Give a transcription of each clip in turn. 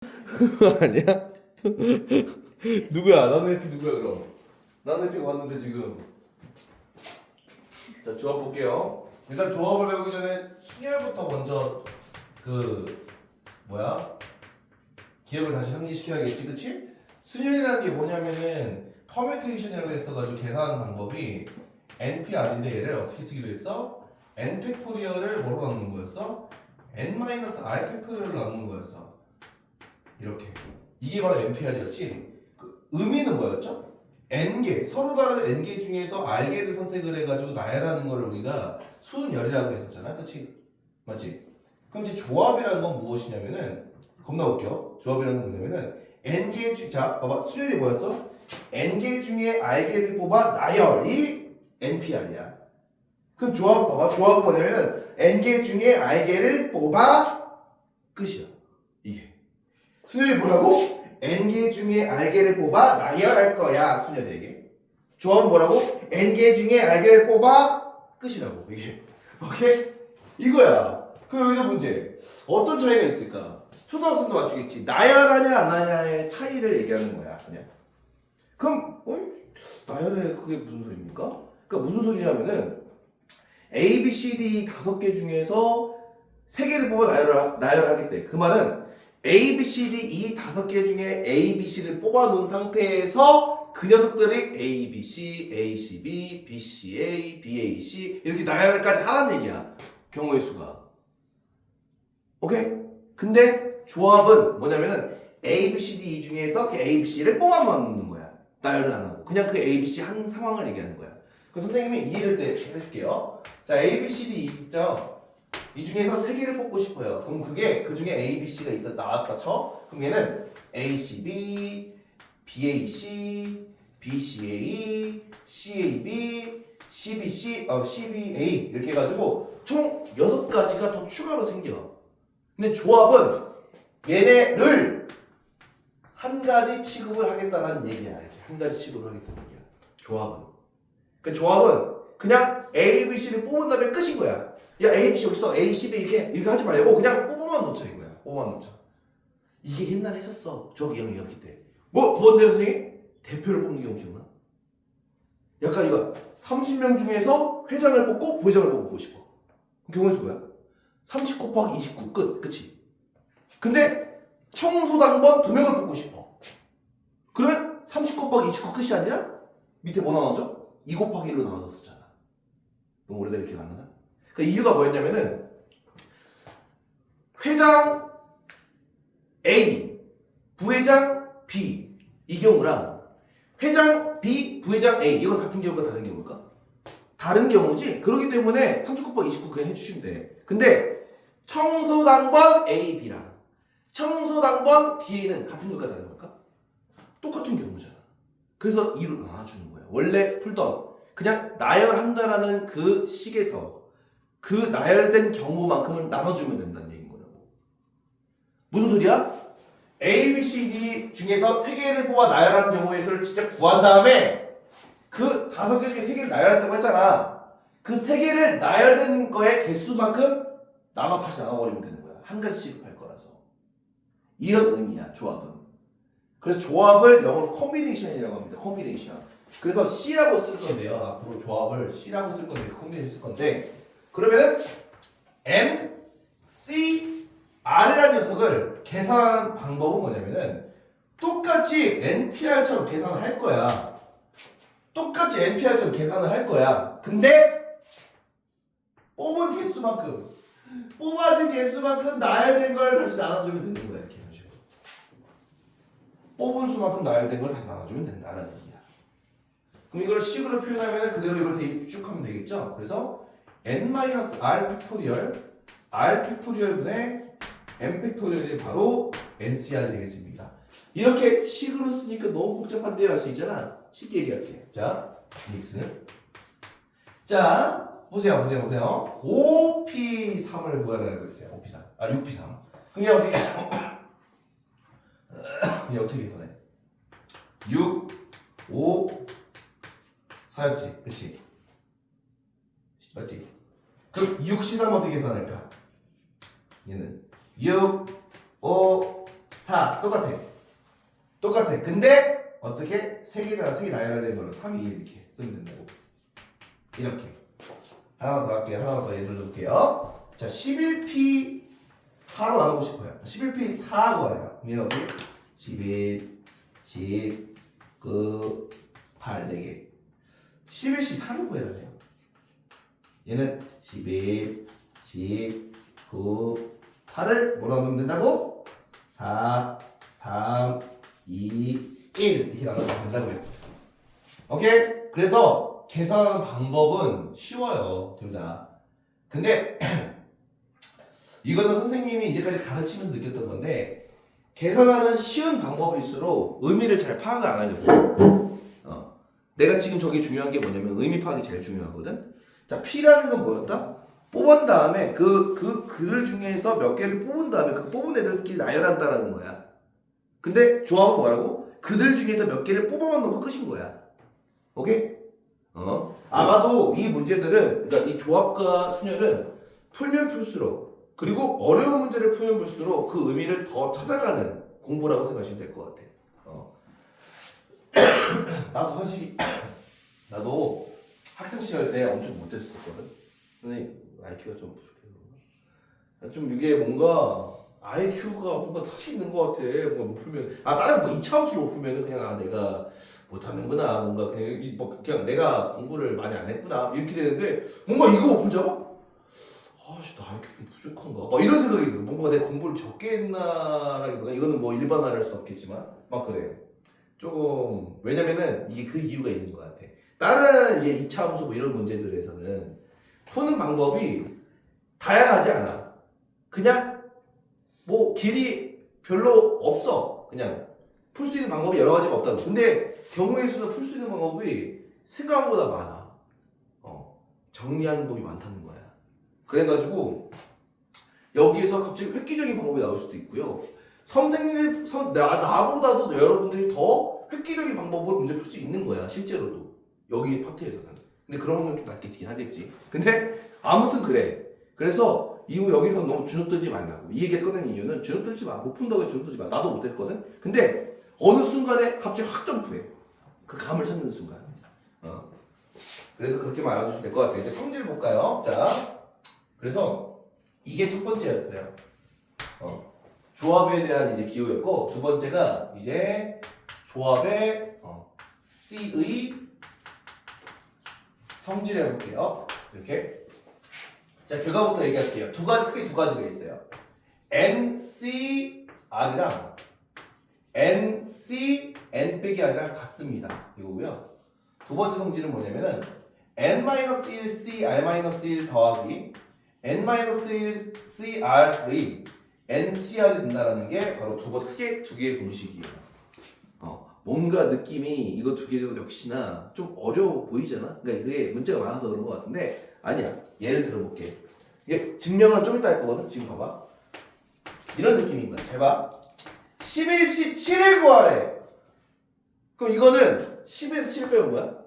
아니야? 누구야? 나노해피 누구야 그럼? 나노해피가 왔는데 지금. 자, 조합 볼게요. 일단 조합을 배우기 전에 순열부터 먼저 그 뭐야? 기억을 다시 상기시켜야겠지, 그치? 순열이라는 게 뭐냐면은 퍼뮤테이션이라고 했어가지고 계산하는 방법이 NPR인데 얘를 어떻게 쓰기로 했어? N 팩토리얼을 뭐로 나누는 거였어? N-R 팩토리얼로 나누는 거였어. 이렇게. 이게 바로 NPR이었지? 그 의미는 뭐였죠? N개, 서로 다른 N개 중에서 R개를 선택을 해가지고 나열하는 걸 우리가 수열이라고 했었잖아, 그치? 맞지? 그럼 이제 조합이라는 건 무엇이냐면은 겁나 웃겨. 조합이라는 건 뭐냐면은 N개 중, 자, 봐봐. 수열이 뭐였어? N개 중에 R개를 뽑아 나열이 NPR이야. 그럼 조합 봐봐. 조합은 뭐냐면은 N개 중에 R개를 뽑아 끝이야. 이게. 수열이 뭐라고? N개 중에 R개를 뽑아 나열할 거야. 수열에게. 조합은 뭐라고? N개 중에 R개를 뽑아 끝이라고. 이게. 오케이? 이거야. 그럼 여기서 문제. 어떤 차이가 있을까? 초등학생도 맞추겠지. 나열하냐 안 하냐의 차이를 얘기하는 거야. 그냥. 그럼 나열해 그게 무슨 소리입니까? 그러니까 무슨 소리냐면은 A, B, C, D 5개 중에서 3개를 뽑아 나열하겠대. 그 말은 A, B, C, D 이 5개 중에 A, B, C를 뽑아 놓은 상태에서 그 녀석들이 A, B, C, A, C, B, B, C, A, B, A, C 이렇게 나열까지 하라는 얘기야. 경우의 수가. 오케이? 근데 조합은 뭐냐면은 A, B, C, D 이 중에서 그 A, B, C를 뽑아만 놓는 거야. 나열은 안 하고. 그냥 그 A, B, C 한 상황을 얘기하는 거야. 그럼 선생님이 이해를 해줄게요. 자, A, B, C, D 있죠? 이 중에서 3개를 뽑고 싶어요. 그럼 그게 그 중에 A, B, C가 나왔다 쳐? 그럼 얘는 A, C, B, B, A, C, B, C, A, C, A, B, C, B, C, C, B, A 이렇게 해가지고 총 6가지가 더 추가로 생겨. 근데 조합은 얘네를 한 가지 취급을 하겠다는 얘기야. 이렇게 한 가지 취급을 하겠다는 얘기야. 조합은. 그 조합은 그냥 A, B, C를 뽑은 다음에 끝인 거야. 야, A, B, C 여기서 A, C, B 이렇게 하지 말고 그냥 뽑아만 놓자 이거야. 뽑아만 놓자. 이게 옛날에 했었어. 조합 2학년이었기 때. 뭔데 선생님? 대표를 뽑는 경우 기억나? 약간 이거 30명 중에서 회장을 뽑고 부회장을 뽑고 싶어. 경우의 수 뭐야? 30 곱하기 29 끝. 그치? 근데 청소당번 2명을 뽑고 싶어. 그러면 30 곱하기 29 끝이 아니라 밑에 뭐 나눠져? 2 곱하기 1로 나눠졌었잖아. 너무 오래되게 기억 안 나나? 그 이유가 뭐였냐면은 회장 A, 부회장 B 이 경우랑 회장 B, 부회장 A 이건 같은 경우가 다른 경우일까? 다른 경우지? 그렇기 때문에 30 곱하기 29 그냥 해주시면 돼. 근데 청소당번 A, B랑 청소당번 B는 같은 걸까 다른 걸까? 똑같은 경우잖아. 그래서 2로 나눠주는 거야. 원래 풀던 그냥 나열한다라는 그 식에서 그 나열된 경우만큼을 나눠주면 된다는 얘기인 거라고. 무슨 소리야? A, B, C, D 중에서 3개를 뽑아 나열한 경우의 수를 직접 구한 다음에 그 5개 중에 3개를 나열한다고 했잖아. 그 3개를 나열된 거의 개수만큼 다시 나눠버리면 되는 거야. 한 가지씩 할 거라서. 이런 의미야, 조합은. 그래서 조합을 영어로 콤비네이션이라고 합니다. 콤비네이션. 그래서 C라고 쓸 건데요. 앞으로 조합을 C라고 쓸 건데, 콤비네이션 쓸 건데, 그러면은 M, C, R이라는 녀석을 계산하는 방법은 뭐냐면은 똑같이 NPR처럼 계산을 할 거야. 똑같이 NPR처럼 계산을 할 거야. 근데 뽑은 개수만큼, 뽑아진 개수만큼 나열된 걸 다시 나눠주면 되는 거야. 이렇게 하는 식으로. 뽑은 수만큼 나열된 걸 다시 나눠주면 된다는 얘기야. 그럼 이걸 식으로 표현하면 그대로 이걸 대입축하면 되겠죠? 그래서 n-r 팩토리얼 r 팩토리얼분의 n 팩토리얼이 바로 NCR이 되겠습니다. 이렇게 식으로 쓰니까 너무 복잡한데요 할 수 있잖아. 쉽게 얘기할게. 자, x는 자 보세요. 5p3을 구하라고 했어요. 5p3. 6p3. 그럼 얘 어떻게 얘 어떻게 계산해? 6, 5, 4였지. 그치? 맞지? 그럼 6, 3 어떻게 계산할까? 얘는 6, 5, 4 똑같아. 근데 어떻게? 3개잖아. 3개 나열해야 되는 걸로 3, 2 이렇게 쓰면 된다고. 이렇게. 하나만 더 할게요. 하나만 더 예를 들어볼게요. 자, 11P 4로 나누고 싶어요. 11P 4 구하래요. 얘는 어떻게? 11, 10, 9, 8, 4개. 11C 4를 구해야 돼요. 얘는 11, 10, 9, 8을 뭐라고 넣으면 된다고? 4, 3, 2, 1 이렇게 나눠주면 된다고요. 오케이? 그래서 계산하는 방법은 쉬워요. 둘 다. 근데 이거는 선생님이 이제까지 가르치면서 느꼈던 건데 계산하는 쉬운 방법일수록 의미를 잘 파악을 안 하려고. 내가 지금 저게 중요한 게 뭐냐면 의미 파악이 제일 중요하거든. 자, P라는 건 뭐였다? 뽑은 다음에 그들 중에서 몇 개를 뽑은 다음에 그 뽑은 애들끼리 나열한다라는 거야. 근데 조합은 뭐라고? 그들 중에서 몇 개를 뽑아만 놓고 끝인 거야. 오케이? 아마도 이 문제들은, 그러니까 이 조합과 순열은 풀면 풀수록, 그리고 어려운 문제를 풀면 풀수록 그 의미를 더 찾아가는 공부라고 생각하시면 될 것 같아. 나도 사실, 나도 학창시절 때 엄청 못했었거든. 근데 IQ가 좀 부족해. 좀 이게 뭔가 IQ가 뭔가 탓이 있는 것 같아. 뭔가 못 풀면 다른 뭐 이차함수로 못 풀면은 그냥 내가 못하는구나. 뭔가 그냥 내가 공부를 많이 안 했구나 이렇게 되는데 뭔가 이거 못 풀잖아. 아씨 나 IQ 좀 부족한가? 막 이런 생각이 들어. 뭔가 내가 공부를 적게 했나라기보다 이거는 뭐 일반화를 할 수 없겠지만 막 그래요. 조금 왜냐면은 이게 그 이유가 있는 것 같아. 다른 이제 이차함수 뭐 이런 문제들에서는 푸는 방법이 다양하지 않아. 그냥 뭐 길이 별로 없어. 그냥 풀 수 있는 방법이 여러 가지가 없다고. 근데 경우의 수는 풀 수 있는 방법이 생각보다 많아. 정리하는 법이 많다는 거야. 그래가지고 여기에서 갑자기 획기적인 방법이 나올 수도 있고요. 나보다도 여러분들이 더 획기적인 방법으로 문제 풀 수 있는 거야. 실제로도 여기 파트에서는. 근데 그런 확률 좀 낮겠긴 하겠지. 근데 아무튼 그래. 그래서 이후 여기서 너무 주눅 들지 말라고. 이 얘기를 꺼낸 이유는 주눅 들지 마. 못 푼다고 주눅 들지 마. 나도 못했거든. 근데 어느 순간에 갑자기 확 점프해. 그 감을 찾는 순간. 그래서 그렇게만 알아두시면 될 것 같아요. 이제 성질 볼까요? 자, 그래서 이게 첫 번째였어요. 조합에 대한 이제 기호였고, 두 번째가 이제 조합의 C의 성질 해볼게요. 이렇게. 자, 결과부터 얘기할게요. 크게 두 가지가 있어요. NCR이랑 NC, N 빼기 R이랑 같습니다. 이거고요. 두 번째 성질은 뭐냐면은 N-1C R-1 더하기 N-1 CR의 NCR이 된다라는 게 바로 크게 두 개의 공식이에요. 뭔가 느낌이 이거 두 개도 역시나 좀 어려워 보이잖아? 그러니까 이게 문제가 많아서 그런 것 같은데 아니야. 예를 들어볼게. 이게 증명은 좀 이따 할 거거든? 지금 봐봐. 이런 느낌인 거야. 잘 봐. 11시 7을 구하래. 그럼 이거는 10에서 7 빼면 뭐야?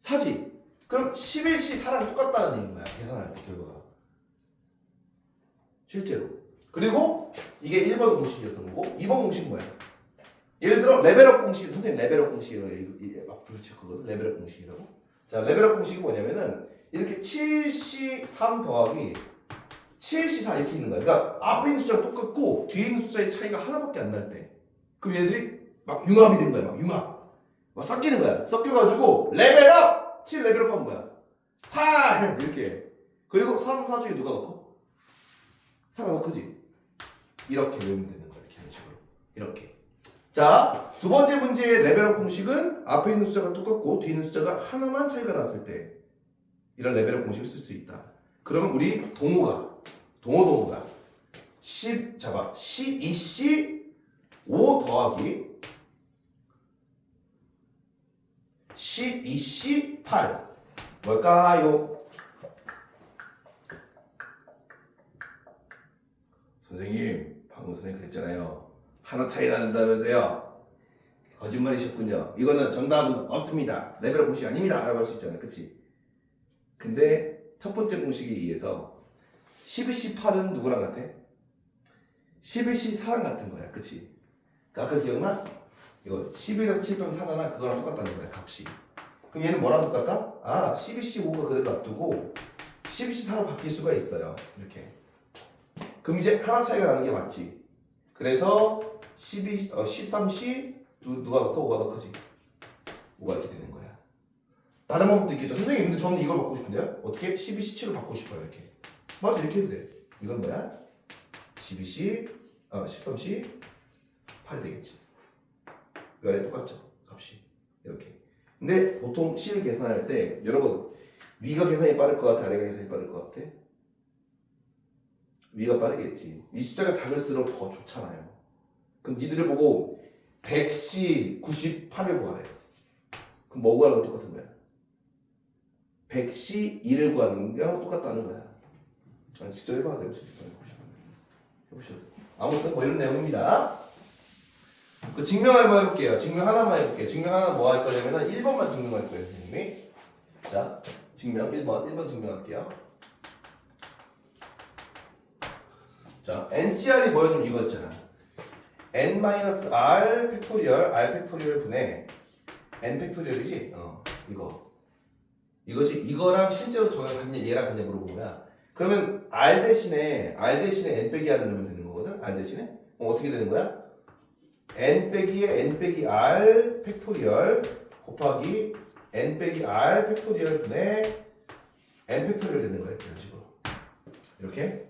4지. 그럼 11시 4랑 똑같다는 얘기인 거야. 계산할 때 결과가. 실제로. 그리고 이게 1번 공식이었던 거고 2번 공식은 뭐야? 예를 들어 레벨업 공식, 선생님 레벨업 공식이라고 막 부르쳤거든. 레벨업 공식이라고. 자, 레벨업 공식이 뭐냐면은 이렇게 7C 3 더하기 7C 4 이렇게 있는 거야. 그러니까 앞에 있는 숫자가 똑같고 뒤에 있는 숫자의 차이가 하나밖에 안 날 때. 그럼 얘들이 막 융합이 된 거야. 막 융합. 막 섞이는 거야. 섞여가지고 레벨업! 7 레벨업 하면 뭐야? 8! 이렇게. 그리고 3, 4 중에 누가 넣고? 4가 더 크지? 이렇게 외우면 되는 거야. 이렇게 하는 식으로. 이렇게. 자, 두 번째 문제의 레벨업 공식은 앞에 있는 숫자가 똑같고 뒤에 있는 숫자가 하나만 차이가 났을 때 이런 레벨업 공식을 쓸 수 있다. 그러면 우리 동호가 12C 5 더하기 12C 8 뭘까요? 선생님, 방금 선생님 그랬잖아요. 하나 차이 난다면서요. 거짓말이셨군요. 이거는 정답은 없습니다. 레벨업 공식이 아닙니다. 라고 할 수 있잖아요. 그치? 근데 첫 번째 공식에 의해서 12C8은 누구랑 같아? 11C4랑 같은 거야. 그치? 아까 기억나? 이거 11에서 7 빼면 4잖아. 그거랑 똑같다는 거야, 값이. 그럼 얘는 뭐랑 똑같다? 아, 12C 5가 그대로 놔두고 12C 4로 바뀔 수가 있어요. 이렇게. 그럼 이제 하나 차이가 나는 게 맞지. 그래서 13C 누가 더 커? 5가 더 크지. 5가 이렇게 되는 거야. 다른 방법도 있겠죠. 선생님, 근데 저는 이걸 바꾸고 싶은데요? 어떻게? 12C 7로 바꾸고 싶어요, 이렇게. 맞아, 이렇게 해도 돼. 이건 뭐야? 13C 8이 되겠지. 이거랑 똑같죠, 값이. 이렇게. 근데 보통 C를 계산할 때 여러분 위가 계산이 빠를 것 같아? 아래가 계산이 빠를 것 같아? 위가 빠르겠지. 이 숫자가 작을수록 더 좋잖아요. 그럼 니들을 보고 100C 98을 구하래. 그럼 뭐 구하는 거 똑같은 거야? 100C 1을 구하는 거랑 똑같다는 거야. 아니, 직접 해봐야 돼요. 해보시죠. 아무튼 뭐 이런 내용입니다. 그 증명 한번 해볼게요. 증명 하나만 해볼게요. 증명 하나 뭐 할 거냐면은 1번만 증명할 거예요, 선생님이. 자, 증명 1번 증명할게요. 자, NCR이 뭐였냐면 이거였잖아. n-r 팩토리얼 r 팩토리얼 분의 n 팩토리얼이지? 이거지. 이거랑 실제로 저가 얘랑 같냐 물어본 거야. 그러면 r 대신에 n 빼기 r을 넣으면 되는 거거든. r 대신에. 어떻게 되는 거야? n 빼기에 n 빼기 r 팩토리얼 곱하기 n 빼기 r 팩토리얼 분의 n 팩토리얼 되는 거야. 이런 식으로. 이렇게.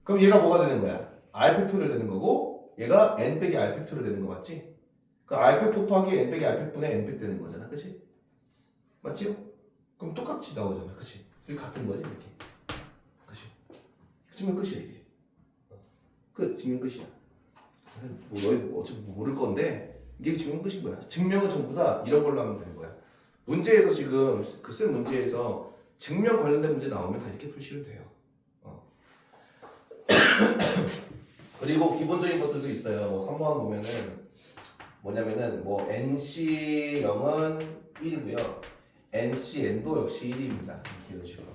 그럼 얘가 뭐가 되는 거야? r 팩토리얼 되는 거고 얘가 n 빼기 r 팩토리얼 되는 거 맞지? 그 r 팩 곱하기 n 빼기 r 팩 분의 n 팩 되는 거잖아. 그치? 맞지요? 그럼 똑같이 나오잖아. 그치? 이게 같은 거지 이렇게. 그치? 증명 끝이야 이게. 끝. 증명 끝이야. 뭐 너희 어차피 모를 건데 이게 증명 끝인 거야. 증명은 전부 다 이런 걸로 하면 되는 거야. 문제에서 지금 그 쓴 문제에서 증명 관련된 문제 나오면 다 이렇게 풀시면 돼요. 그리고 기본적인 것들도 있어요. 뭐 3번 보면은 뭐냐면은 뭐 NC0은 1이고요. NCN도 역시 1입니다. 이런 식으로.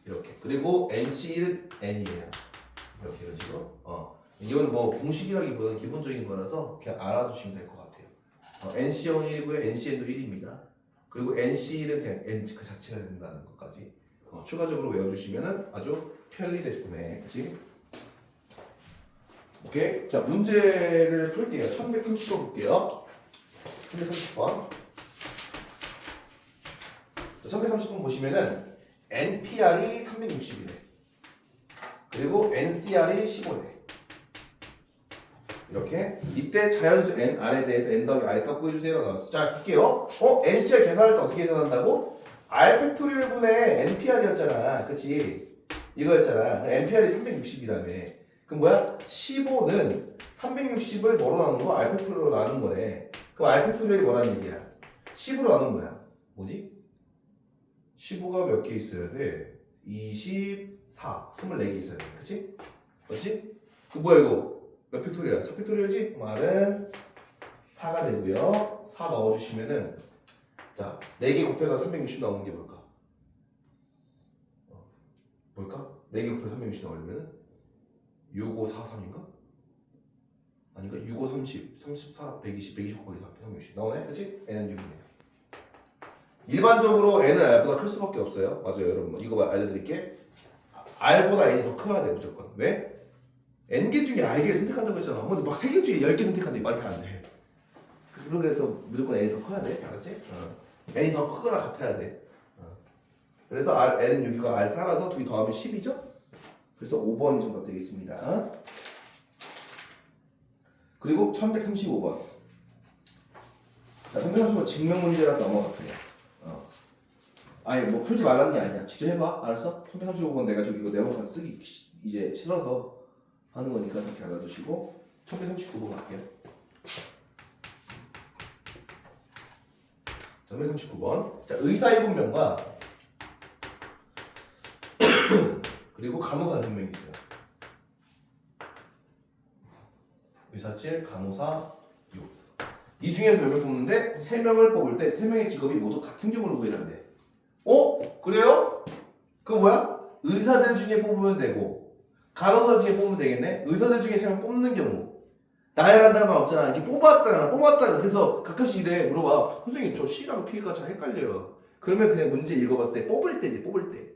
이렇게. 그리고 NC1은 N이에요. 이렇게 이런 식으로. 이건 뭐 공식이라기보다는 기본적인 거라서 그냥 알아두시면 될 것 같아요. NC0은 1이고요. NCN도 1입니다. 그리고 NC1은 그냥 N 그 자체가 된다는 것까지 추가적으로 외워주시면은 아주 편리됐음에. 그치? 오케이. 자, 문제를 풀게요. 1130번 볼게요. 1130번. 1130번 보시면은 NPR이 360이래. 그리고 NCR이 15래. 이렇게. 이때 자연수 NR에 대해서 N 더하기 R 값 구해주세요라고 나왔어. 자, 볼게요. NCR 계산할 때 어떻게 계산한다고? R 팩토리얼 분의 NPR이었잖아. 그치? 이거였잖아. NPR이 360이라며. 그럼 뭐야? 15는 360을 뭐로 나눈 거? R 팩토리얼로 나눈 거네. 그럼 R 팩토리얼이 뭐라는 얘기야? 10으로 나눈 거야. 뭐지? 15가 몇 개 있어야 돼? 24. 24개 있어야 돼. 그치? 그렇지? 그 뭐야 이거? 몇 팩토리얼이야? 4 팩토리얼이지? 말은 4가 되고요. 4 넣어주시면은 자, 4개 곱해가 360 나오는 게 뭘까? 뭘까? 4개 곱해 360 나오려면은 6543인가? 아닌가? 6530, 34, 120, 120 곱하기 360 나오네? 그치? N은 6이네요. 일반적으로 N은 R보다 클 수밖에 없어요. 맞아요, 여러분. 이거 알려드릴게. R보다 N이 더 커야 돼, 무조건. 왜? N개 중에 R개를 선택한다고 했잖아. 근데 막 3개 중에 10개 선택하는데 말이 안 돼. 그래서 무조건 N이 더 커야 돼. 알았지? N이 더 크거나 같아야 돼. 그래서 N은 6이고 R 살아서 둘이 더하면 10이죠? 그래서 5번이 정답 되겠습니다. 그리고 1135번. 자, 1135번 증명 문제라서 넘어갈게요. 아니 뭐 풀지 말라는 게 아니야. 직접 해봐. 알았어? 1135번 내가 지금 이거 네모 가서 쓰기 이제 싫어서 하는 거니까 그렇게 알아두시고 1139번 갈게요. 1139번. 자, 의사 7명과 그리고 간호사 1명이 있어요. 의사 7, 간호사 6. 이 중에서 몇 명 뽑는데 3명을 뽑을 때 3명의 직업이 모두 같은 경우를 구해달래. 그래요? 그거 뭐야? 의사들 중에 뽑으면 되고 간호사 중에 뽑으면 되겠네. 의사들 중에 3명 뽑는 경우 나열한다는 말 없잖아. 이게 뽑았다가 그래서 가끔씩 이래 물어봐. 선생님 저 C랑 P가 잘 헷갈려요. 그러면 그냥 문제 읽어봤을 때 뽑을 때지 뽑을 때.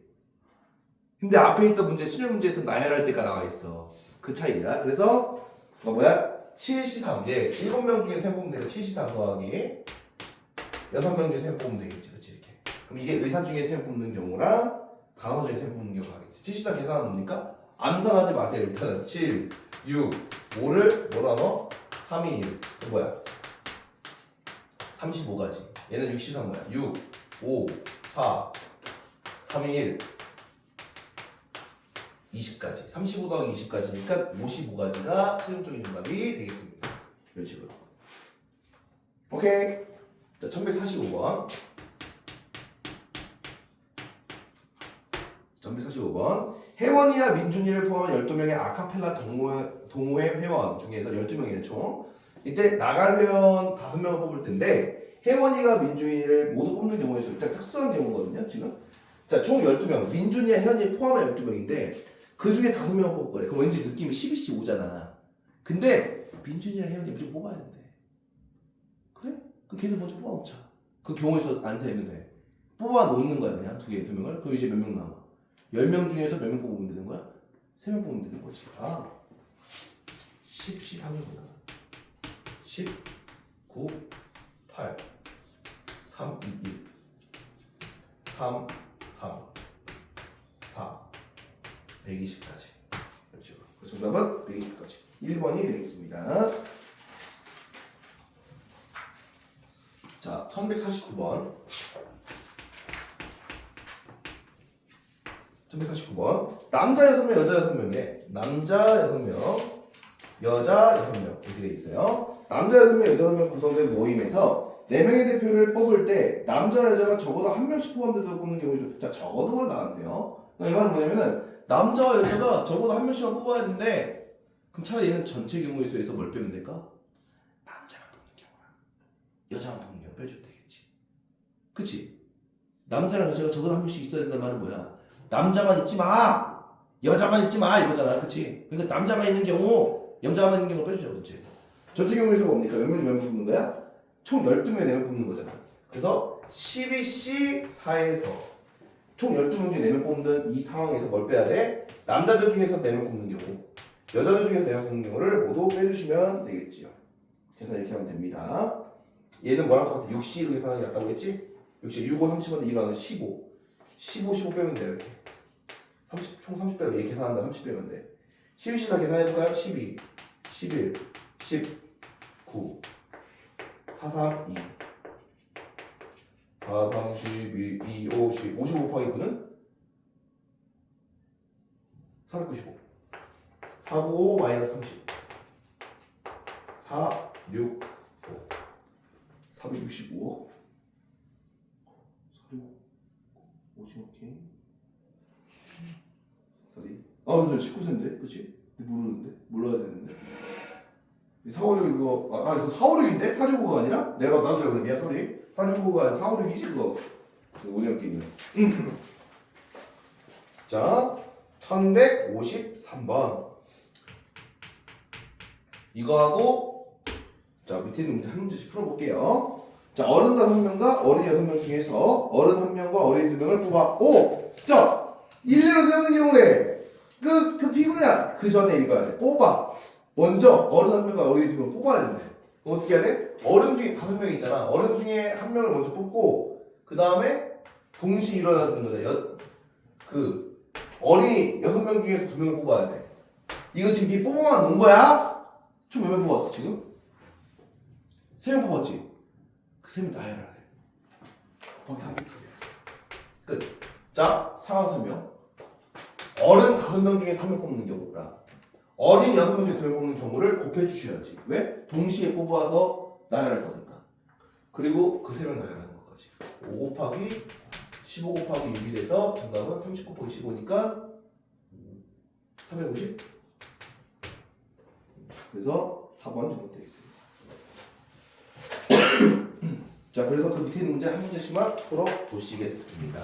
근데 앞에 있던 문제 수능 문제에서 나열할 때가 나와 있어. 그 차이야. 그래서 뭐야? 7C3 얘 7명 중에 3명 뽑으면 되니까 7C3 더하기 6명 중에 3명 뽑으면 되겠지. 그치 이렇게. 그럼 이게 의사 중에 3명 뽑는 경우랑 간호사 중에 3명 뽑는 경우가 하겠지. 7C3 계산하면 뭡니까? 암산하지 마세요. 일단은 7, 6, 5를 뭐라 넣어? 3, 2, 1. 그 뭐야? 35가지. 얘는 6C3 뭐야? 6, 5, 4, 3, 2, 1. 20가지. 35 더하기 20가지니까 55가지가 최종적인 정답이 되겠습니다. 이런 식으로. 오케이. 자, 1145번. 1145번. 혜원이와 민준이를 포함한 12명의 아카펠라 동호회 회원 중에서 12명이네 총. 이때 나갈 회원 5명을 뽑을 텐데 혜원이가 민준이를 모두 뽑는 경우에 진짜 특수한 경우거든요. 지금. 자, 총 12명. 민준이와 혜원이 포함한 12명인데 그 중에 5명을 뽑을 거래. 그럼 왠지 느낌이 12시 오잖아. 근데 민준이랑 혜원이 무조건 뽑아야 된대. 그래? 그럼 걔들 먼저 뽑아놓자. 그 경우에서 안 되면 돼. 뽑아놓는 거야 그냥 2명을. 그럼 이제 몇 명 남아? 10명 중에서 몇 명 뽑으면 되는 거야? 3명 뽑으면 되는 거지. 10, 13명이구나. 10, 9, 8, 3, 2, 1, 3, 3, 4, 120까지. 그렇죠. 그 정답은 120까지. 1번이 되겠습니다. 자, 1149번. 1149번. 남자 6명, 여자 6명이래. 남자 6명, 여자 6명. 이렇게 돼 있어요. 남자 6명, 여자 6명 구성된 모임에서 4명의 대표를 뽑을 때 남자, 여자가 적어도 한 명씩 포함돼서 뽑는 경우죠. 자, 적어도가 나왔네요. 이 말은 뭐냐면은 남자와 여자가 적어도 한 명씩만 뽑아야 되는데 그럼 차라리 얘는 전체 경우의 수에서 뭘 빼면 될까? 남자만 뽑는 경우랑 여자만 뽑는 경우 빼줘도 되겠지. 그치? 남자랑 여자가 적어도 한 명씩 있어야 된다는 말은 뭐야? 남자만 있지 마! 여자만 있지 마! 이거잖아. 그치? 그러니까 남자만 있는 경우 여자만 있는 경우 빼주죠. 그치? 전체 경우에서 뭡니까? 몇 명이 몇 명 뽑는 거야? 총 12명이 4명 뽑는 거잖아. 그래서 12C4에서 총 12명 중에 4명 뽑는 이 상황에서 뭘 빼야 돼? 남자들 중에서 4명 뽑는 경우, 여자들 중에서 4명 뽑는 경우를 모두 빼주시면 되겠지요. 계산 이렇게 하면 됩니다. 얘는 뭐랑 똑같아? 60으로 계산하기 낫다고 했지? 60, 6, 5, 30인데 이거는 15. 15, 15 빼면 돼. 이렇게. 30, 총 30 빼면 얘 계산한다. 30 빼면 돼. 12씩 다 계산해볼까요? 12, 11, 19, 4, 3, 2. 4, 3, 12, 2, 5, 10. 55 곱하기 9는? 495. 495 마이너스 30. 4, 6, 5. 465. 50, 오케이. 저 19세인데? 그치? 모르는데? 몰라야 되는데? 456 이거, 이거 456인데? 465가 아니라? 내가 나도 잘못했네. 미안, 소리. 465가 456이지, 그거. 오디오 게임은. 자, 1153번. 이거하고, 자, 밑에 있는 문제 한 문제씩 풀어볼게요. 자, 어른 5명과 어린이 6명 중에서 어른 1명과 어린이 2명을 뽑았고, 자, 일례로 세우는 경우래. 그 피곤이야. 그 전에 읽어야 돼. 뽑아. 먼저 어른 1명과 어린이 2명 뽑아야 된대. 어떻게 해야 돼? 어른 중에 5명 있잖아. 어른 중에 1명을 먼저 뽑고, 그 다음에 동시에 일어나는 거잖아. 그 어린이 6명 중에서 2명을 뽑아야 돼. 이거 지금 이 뽑아만 놓은 거야? 총 몇 명 뽑았어 지금? 3명 뽑았지? 그 3명 나열하래. 거기 한 개. 끝. 자, 상하 3명. 어른 5명 중에 1명 뽑는 경우라. 어린 6명 중에 2명 뽑는 경우를 곱해 주셔야지. 왜? 동시에 뽑아서 나열할 거니까. 그리고 그 3명 나열하는 것까지. 5 곱하기 15 곱하기 6이 돼서 정답은 30 곱하기 15니까 350. 그래서 4번 정답 되겠습니다. 자, 그래서 그 밑에 있는 문제 한 문제씩만 풀어보시겠습니다.